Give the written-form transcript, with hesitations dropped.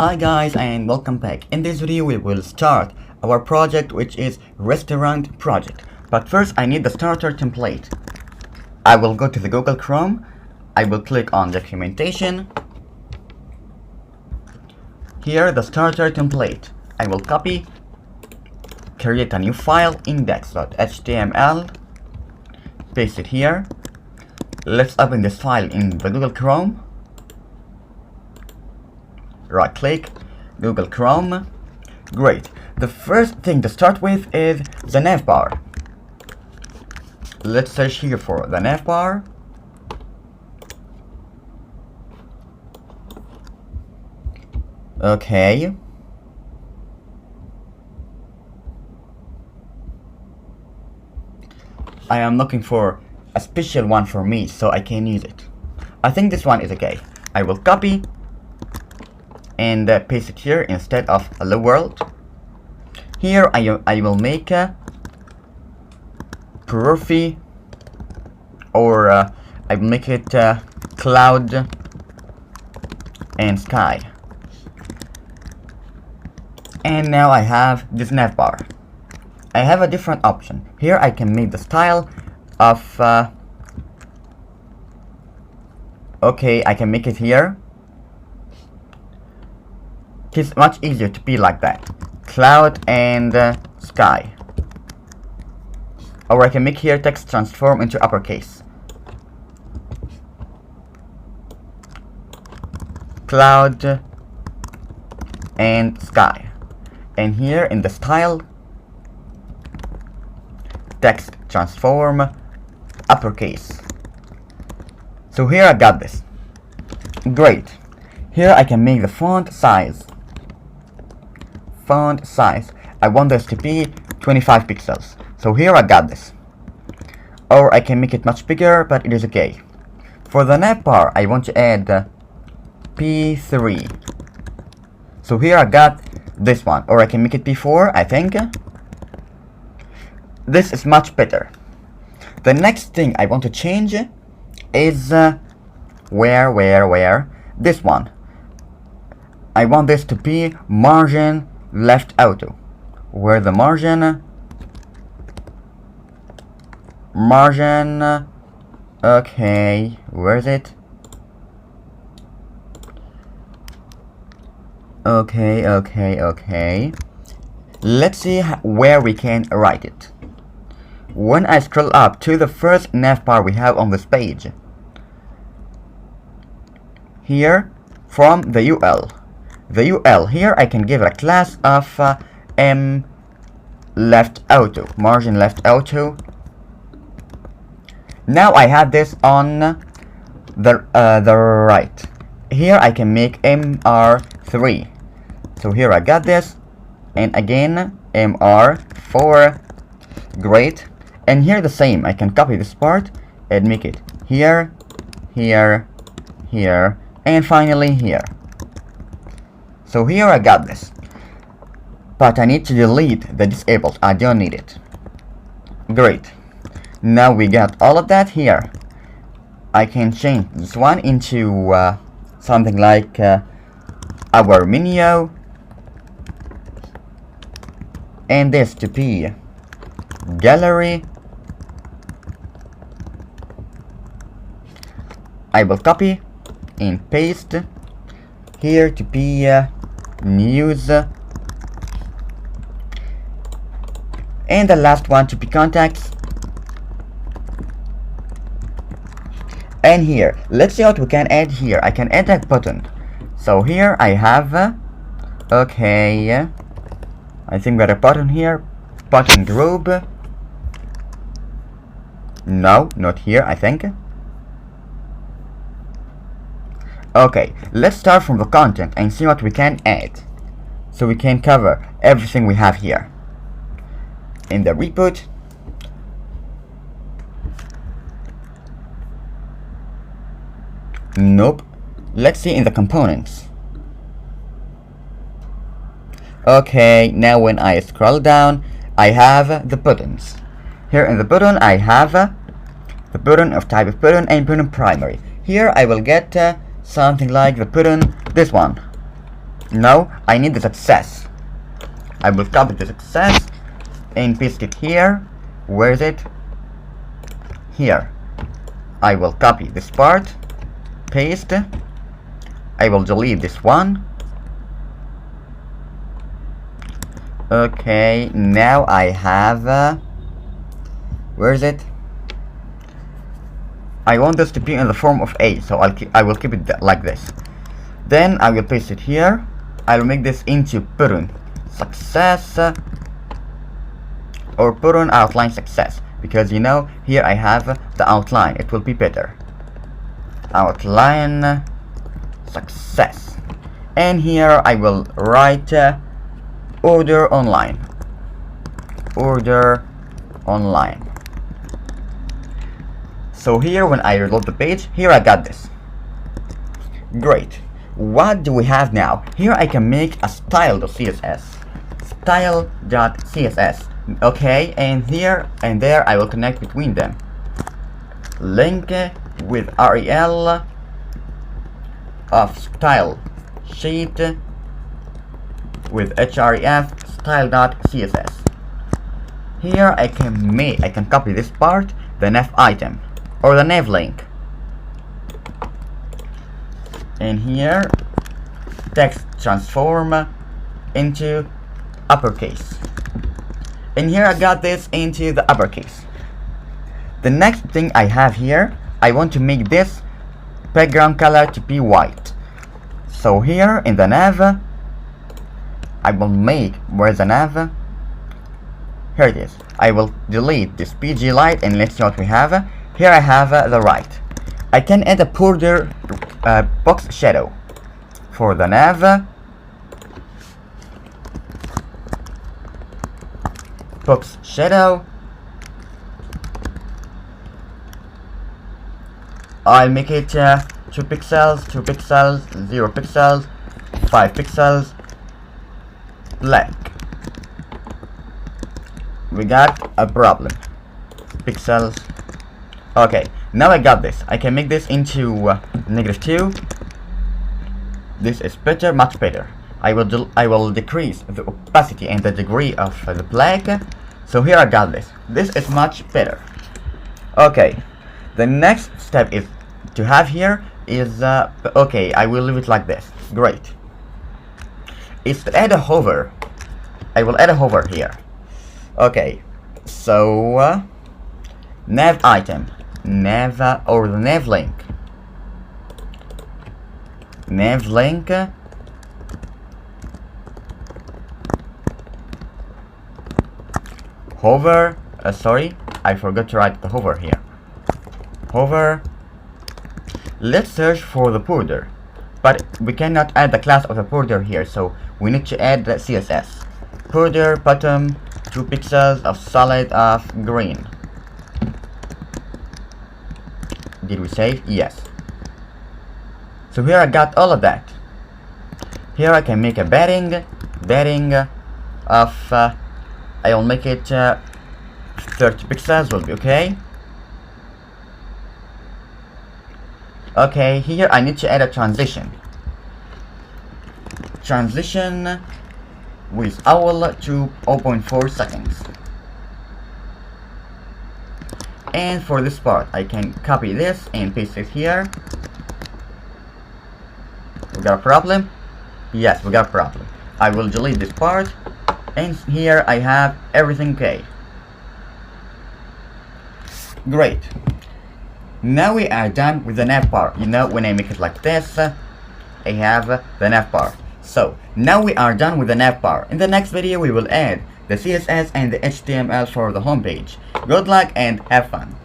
Hi guys and welcome back. In this video we will start our project, which is restaurant project. But first I need the starter template. I will go to the Google Chrome. I will click on documentation. Here the starter template. I will copy, create a new file, index.html, paste it here. Let's open this file in the Google Chrome. Right click, Google Chrome. Great. The first thing to start with is the Navbar. Let's search here for the Navbar. Okay. I am looking for a special one for me so I can use it. I think this one is okay. I will copy and paste it here instead of hello world. Here I will make a profile, or I will make it cloud and sky. And now I have this Navbar. I have a different option. Here I can make the style of okay, I can make it here. It's much easier to be like that, cloud and sky. Or I can make here text transform into uppercase, cloud and sky. And here in the style, text transform uppercase. So here I got this. Great. Here I can make the font size. I want this to be 25 pixels. So here I got this. Or I can make it much bigger, but it is okay. For the navbar I want to add P3. So here I got this one. Or I can make it P4, I think. This is much better. The next thing I want to change is where this one. I want this to be margin left auto, where the margin okay, where is it? Okay, let's see where we can write it. When I scroll up to the first navbar we have on this page, here from the UL here I can give it a class of M left auto, margin left auto. Now I have this on the right. Here I can make MR3. So here I got this, and again MR4. Great. And here the same. I can copy this part and make it here, and finally here. So here I got this, but I need to delete the disabled. I don't need it. Great. Now we got all of that here. I can change this one into something like our menu, and this to be gallery. I will copy and paste here to be news, and the last one to be contacts. And here let's see what we can add here. I can add a button. So here I have okay, I think we got a button here, button group. No, not here, I think. Okay, let's start from the content and see what we can add, so we can cover everything we have here. In the reboot, nope. Let's see in the components. Okay, now when I scroll down, I have the buttons. Here in the button I have the button of type of button and button primary. Here I will get something like the button, this one. Now I need the success. I will copy the success and paste it here. Where is it? Here. I will copy this part, paste. I will delete this one. Okay, now I have where is it? I want this to be in the form of A, so I will keep it like this. Then I will paste it here. I will make this into Purun success or Purun outline success, because you know here I have the outline. It will be better. Outline success, and here I will write order online. Order online. So here when I reload the page, here I got this. Great. What do we have now? Here I can make a style.css. Style.css. Okay, and here and there I will connect between them. Link with rel of style sheet with href style.css. Here I can copy this part, the nav item or the nav link, and here text transform into uppercase, and here I got this into the uppercase. The next thing I have here, I want to make this background color to be white. So here in the nav, I will make, where's the nav? Here it is. I will delete this PG light and let's see what we have. Here I have the right. I can add a border box shadow for the nav. Box shadow. I'll make it 2 pixels, 2 pixels, 0 pixels, 5 pixels, black. We got a problem. Pixels. Okay, now I got this. I can make this into -2. This is better, much better. I will decrease the opacity and the degree of the black. So here I got this. This is much better. Okay, the next step is to have here is okay, I will leave it like this. Great. Is to add a hover. I will add a hover here. Okay, so nav item, nav or the nav link, hover. Sorry, I forgot to write the hover here. Hover. Let's search for the border, but we cannot add the class of the border here, so we need to add the CSS. Border bottom 2 pixels of solid of green. Did we save? Yes. So here I got all of that. Here I can make a bedding of I will make it 30 pixels will be okay. Okay, here I need to add a transition with owl to 0.4 seconds. And for this part I can copy this and paste it here. We got a problem? Yes, we got a problem. I will delete this part, and here I have everything okay. Great. Now we are done with the navbar. You know, when I make it like this, I have the navbar. So now we are done with the navbar. In the next video we will add the CSS and the HTML for the homepage. Good luck and have fun.